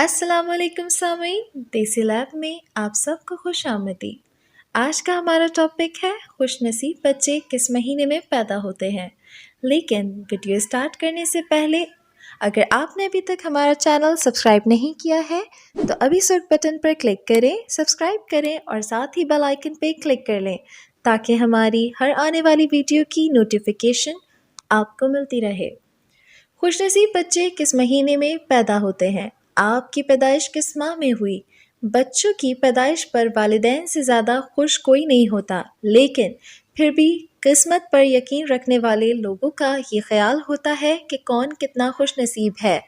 अस्सलाम वालेकुम सामीन, देसी लैब में आप सबको खुश आमदी। आज का हमारा टॉपिक है खुशनसीब बच्चे किस महीने में पैदा होते हैं। लेकिन वीडियो स्टार्ट करने से पहले अगर आपने अभी तक हमारा चैनल सब्सक्राइब नहीं किया है तो अभी इस बटन पर क्लिक करें, सब्सक्राइब करें और साथ ही बेल आइकन पे क्लिक कर लें ताकि हमारी हर आने वाली वीडियो की नोटिफिकेशन आपको मिलती रहे। खुशनसीब बच्चे किस महीने में पैदा होते हैं? आपकी पैदाइश किस माह में हुई? बच्चों की पैदाइश पर वालिदैन से ज़्यादा खुश कोई नहीं होता, लेकिन फिर भी किस्मत पर यकीन रखने वाले लोगों का ये ख्याल होता है कि कौन कितना खुशनसीब है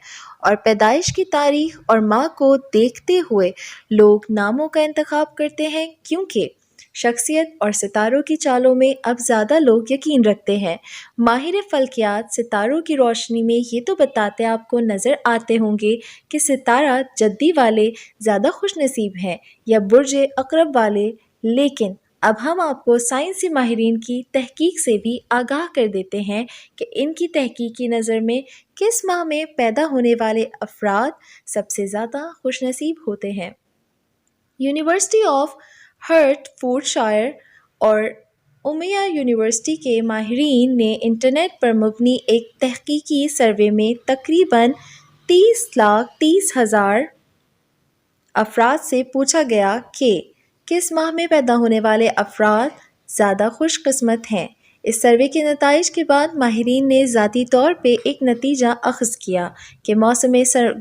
और पैदाइश की तारीख और माह को देखते हुए लोग नामों का इंतखाब करते हैं, क्योंकि शख्सियत और सितारों की चालों में अब ज़्यादा लोग यकीन रखते हैं। माहिर फ़ल्कियात सितारों की रोशनी में ये तो बताते आपको नज़र आते होंगे कि सितारा जद्दी वाले ज़्यादा खुशनसीब हैं या बुर्ज अक़रब वाले, लेकिन अब हम आपको साइंसी माहिरीन की तहकीक से भी आगाह कर देते हैं कि इनकी तहकीक की नज़र में किस माह में पैदा होने वाले अफराद सबसे ज़्यादा खुशनसीब होते हैं। यूनिवर्सिटी ऑफ हर्टफोर्डशायर और उमिया यूनिवर्सिटी के माहिरीन ने इंटरनेट पर मबनी एक तहकीकी सर्वे में तकरीबन 30,30,000 अफराद से पूछा गया कि किस माह में पैदा होने वाले अफराद ज़्यादा खुशकिस्मत हैं। इस सर्वे के नताइज के बाद माहिरीन ने ज़ाती तौर पे एक नतीजा अख़ज़ किया कि मौसम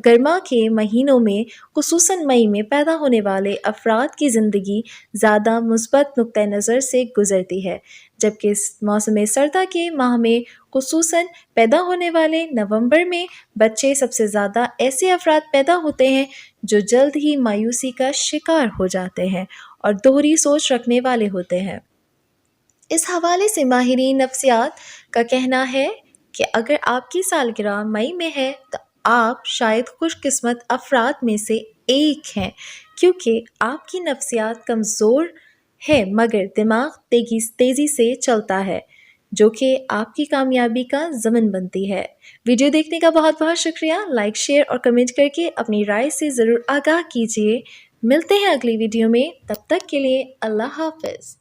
गर्मा के महीनों में खुसूसन मई में पैदा होने वाले अफराद की ज़िंदगी ज़्यादा मुस्बत नुक्ता नज़र से गुज़रती है, जबकि मौसम सर्दा के माह में खुसूसन पैदा होने वाले नवंबर में बच्चे सबसे ज़्यादा ऐसे अफराद पैदा होते हैं जो जल्द ही मायूसी का शिकार हो जाते हैं और दोहरी सोच रखने वाले होते हैं। इस हवाले से माहिरीन नफ्सियात का कहना है कि अगर आपकी सालगिरह मई में है तो आप शायद खुशकिस्मत अफराद में से एक हैं, क्योंकि आपकी नफ्सियात कमज़ोर है मगर दिमाग तेज़ी से चलता है, जो कि आपकी कामयाबी का ज़मन बनती है। वीडियो देखने का बहुत बहुत शुक्रिया। लाइक, शेयर और कमेंट करके अपनी राय से ज़रूर आगाह कीजिए। मिलते हैं अगली वीडियो में, तब तक के लिए अल्लाह हाफ़िज़।